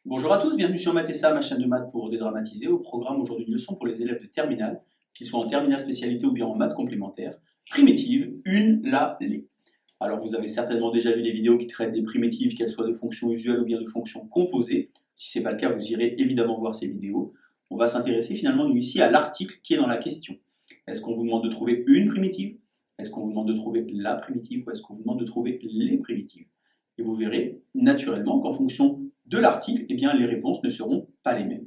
Bonjour à tous, bienvenue sur Mathessa, ma chaîne de maths pour dédramatiser. Au programme aujourd'hui une leçon pour les élèves de terminale, qu'ils soient en terminale spécialité ou bien en maths complémentaires. Primitive, une, la, les. Alors vous avez certainement déjà vu les vidéos qui traitent des primitives, qu'elles soient de fonctions usuelles ou bien de fonctions composées. Si ce n'est pas le cas, vous irez évidemment voir ces vidéos. On va s'intéresser finalement nous ici à l'article qui est dans la question. Est-ce qu'on vous demande de trouver une primitive? Est-ce qu'on vous demande de trouver la primitive? Ou est-ce qu'on vous demande de trouver les primitives? Et vous verrez naturellement qu'en fonction de l'article, eh bien, les réponses ne seront pas les mêmes.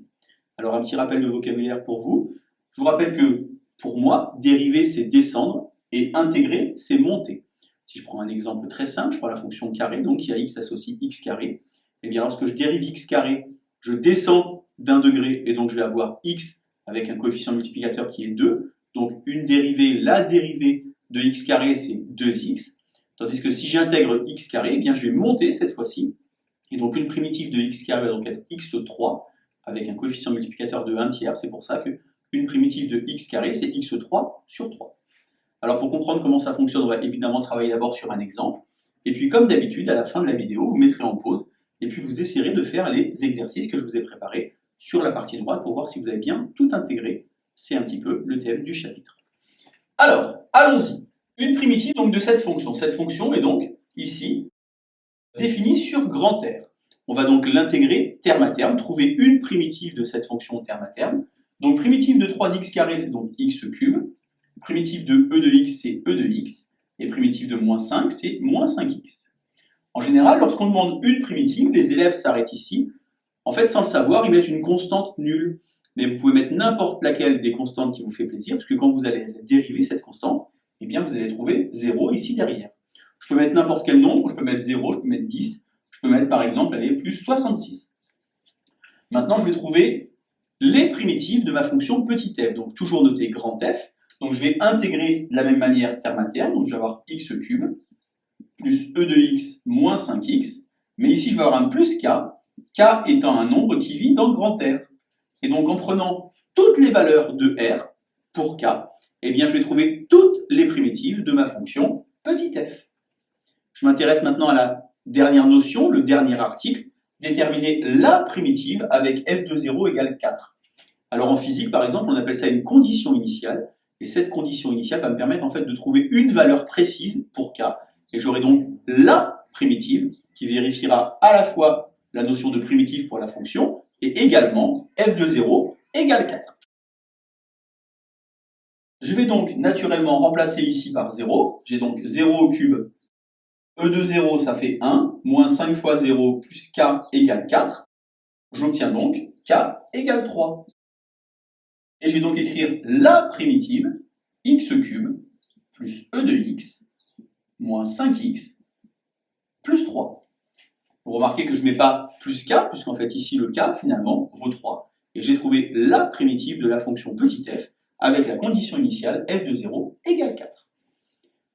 Alors un petit rappel de vocabulaire pour vous. Je vous rappelle que pour moi, dériver c'est descendre et intégrer c'est monter. Si je prends un exemple très simple, je prends la fonction carré, donc qui a x associe x carré. Eh bien lorsque je dérive x carré, je descends d'un degré et donc je vais avoir x avec un coefficient multiplicateur qui est 2. Donc une dérivée, la dérivée de x carré c'est 2x. Tandis que si j'intègre x carré, eh bien je vais monter cette fois-ci. Et donc une primitive de x carré va donc être x3 avec un coefficient multiplicateur de 1 tiers. C'est pour ça qu'une primitive de x carré, c'est x3 sur 3. Alors pour comprendre comment ça fonctionne, on va évidemment travailler d'abord sur un exemple. Et puis comme d'habitude, à la fin de la vidéo, vous mettrez en pause et puis vous essayerez de faire les exercices que je vous ai préparés sur la partie droite pour voir si vous avez bien tout intégré. C'est un petit peu le thème du chapitre. Alors, allons-y. Une primitive donc de cette fonction. Cette fonction est donc ici définie sur grand R. On va donc l'intégrer terme à terme, trouver une primitive de cette fonction terme à terme. Donc primitive de 3x carré, c'est donc x cube. Primitive de e de x, c'est e de x. Et primitive de moins 5, c'est moins 5x. En général, lorsqu'on demande une primitive, les élèves s'arrêtent ici. En fait, sans le savoir, ils mettent une constante nulle. Mais vous pouvez mettre n'importe laquelle des constantes qui vous fait plaisir, parce que quand vous allez dériver cette constante, eh bien vous allez trouver 0 ici derrière. Je peux mettre n'importe quel nombre, je peux mettre 0, je peux mettre 10, je peux mettre par exemple, allez, plus 66. Maintenant, je vais trouver les primitives de ma fonction petit f, donc toujours noté grand F. Donc je vais intégrer de la même manière terme à terme, donc je vais avoir x cube plus e de x moins 5x, mais ici je vais avoir un plus k, k étant un nombre qui vit dans grand R. Et donc en prenant toutes les valeurs de R pour k, eh bien je vais trouver toutes les primitives de ma fonction petit f. Je m'intéresse maintenant à la dernière notion, le dernier article, déterminer la primitive avec f de 0 égale 4. Alors en physique, par exemple, on appelle ça une condition initiale, et cette condition initiale va me permettre en fait de trouver une valeur précise pour k, et j'aurai donc la primitive qui vérifiera à la fois la notion de primitive pour la fonction, et également f de 0 égale 4. Je vais donc naturellement remplacer ici par 0, j'ai donc 0 au cube, e de 0 ça fait 1, moins 5 fois 0 plus k égale 4, j'obtiens donc k égale 3. Et je vais donc écrire la primitive x cube plus e de x moins 5x plus 3. Vous remarquez que je ne mets pas plus k, puisqu'en fait ici le k finalement vaut 3. Et j'ai trouvé la primitive de la fonction petit f avec la condition initiale f de 0 égale 4.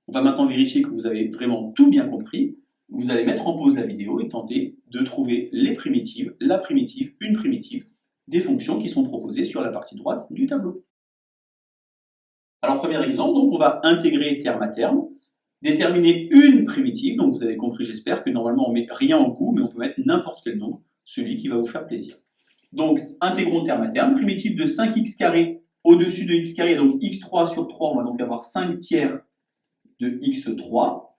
On va maintenant vérifier que vous avez vraiment tout bien compris. Vous allez mettre en pause la vidéo et tenter de trouver les primitives, la primitive, une primitive, des fonctions qui sont proposées sur la partie droite du tableau. Alors premier exemple, donc on va intégrer terme à terme, déterminer une primitive, donc vous avez compris j'espère que normalement on ne met rien au bout, mais on peut mettre n'importe quel nombre, celui qui va vous faire plaisir. Donc intégrons terme à terme, primitive de 5x carré au-dessus de x carré, donc x3 sur 3, on va donc avoir 5 tiers de x3,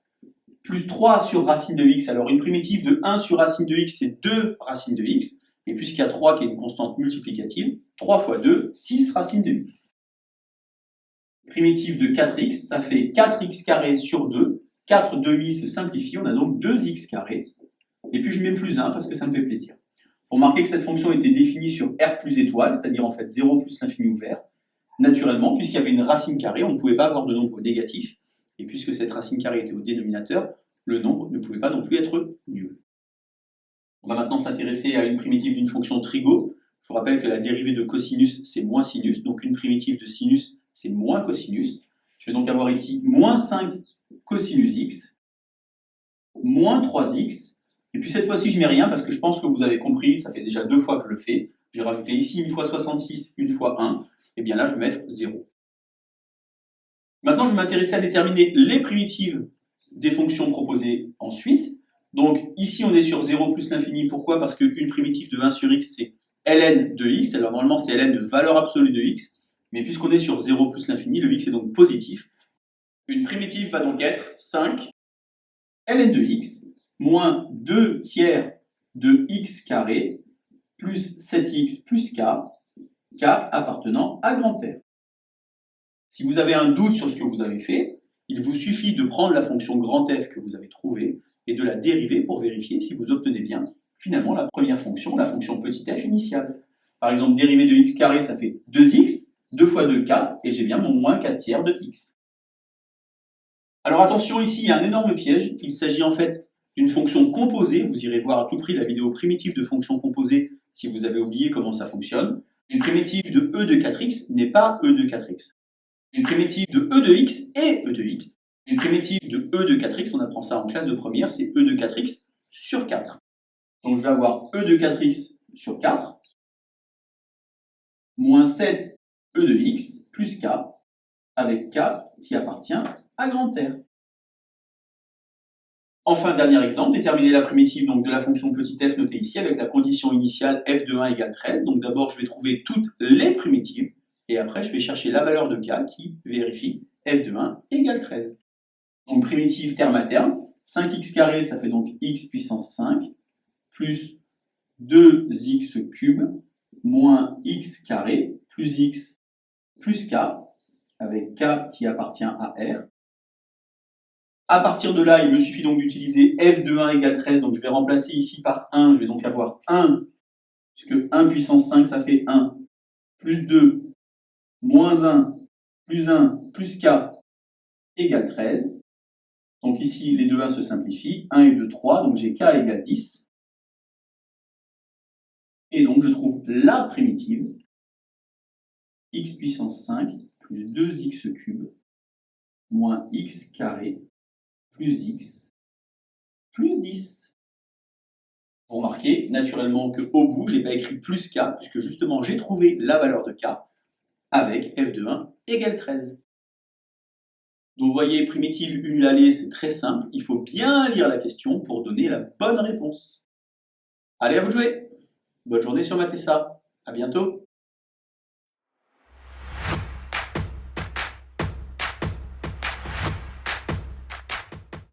plus 3 sur racine de x, alors une primitive de 1 sur racine de x, c'est 2 racines de x, et puisqu'il y a 3 qui est une constante multiplicative, 3 fois 2, 6 racines de x. Primitive de 4x, ça fait 4x carré sur 2, 4 demi se simplifie, on a donc 2x carré, et puis je mets plus 1 parce que ça me fait plaisir. Vous remarquez que cette fonction était définie sur R plus étoile, c'est-à-dire en fait 0 plus l'infini ouvert. Naturellement, puisqu'il y avait une racine carrée, on ne pouvait pas avoir de nombre négatif, et puisque cette racine carrée était au dénominateur, le nombre ne pouvait pas non plus être nul. On va maintenant s'intéresser à une primitive d'une fonction trigo. Je vous rappelle que la dérivée de cosinus, c'est moins sinus, donc une primitive de sinus, c'est moins cosinus. Je vais donc avoir ici moins 5 cosinus x, moins 3x, et puis cette fois-ci je mets rien parce que je pense que vous avez compris, ça fait déjà 2 fois que je le fais. J'ai rajouté ici une fois 66, une fois 1, et bien là je vais mettre 0. Maintenant je vais m'intéresser à déterminer les primitives des fonctions proposées ensuite. Donc ici, on est sur 0 plus l'infini. Pourquoi? Parce qu'une primitive de 1 sur x, c'est ln de x. Alors normalement, c'est ln de valeur absolue de x. Mais puisqu'on est sur 0 plus l'infini, le x est donc positif. Une primitive va donc être 5 ln de x moins 2 tiers de x carré plus 7x plus k, k appartenant à grand R. Si vous avez un doute sur ce que vous avez fait, il vous suffit de prendre la fonction grand F que vous avez trouvée et de la dériver pour vérifier si vous obtenez bien finalement la première fonction, la fonction petit f initiale. Par exemple, dérivée de x carré, ça fait 2x, 2 fois 2, 4, et j'ai bien mon moins 4 tiers de x. Alors attention, ici, il y a un énorme piège. Il s'agit en fait d'une fonction composée. Vous irez voir à tout prix la vidéo primitive de fonction composée si vous avez oublié comment ça fonctionne. Une primitive de e de 4x n'est pas e de 4x. Une primitive de e de x est e de x. Une primitive de e de 4x, on apprend ça en classe de première, c'est e de 4x sur 4. Donc je vais avoir e de 4x sur 4, moins 7 e de x plus k, avec k qui appartient à grand R. Enfin, dernier exemple, déterminer la primitive donc, de la fonction petit f notée ici avec la condition initiale f de 1 égale 13. Donc d'abord, je vais trouver toutes les primitives, et après, je vais chercher la valeur de k qui vérifie f de 1 égale 13. Donc primitive terme à terme, 5x carré, ça fait donc x puissance 5, plus 2x cube, moins x carré, plus x, plus k, avec k qui appartient à R. À partir de là, il me suffit donc d'utiliser f de 1 égale 13, donc je vais remplacer ici par 1, je vais donc avoir 1, puisque 1 puissance 5, ça fait 1, plus 2, moins 1, plus k, égale 13. Donc ici, les deux 1 se simplifient, 1 et 2, 3, donc j'ai k égale 10. Et donc je trouve la primitive, x puissance 5, plus 2x cube, moins x carré, plus x, plus 10. Vous remarquez naturellement qu'au bout, je n'ai pas écrit plus k, puisque justement j'ai trouvé la valeur de k avec f de 1 égale 13. Donc vous voyez, primitive unalée, c'est très simple. Il faut bien lire la question pour donner la bonne réponse. Allez, à vous de jouer. Bonne journée sur Mathessa. À bientôt.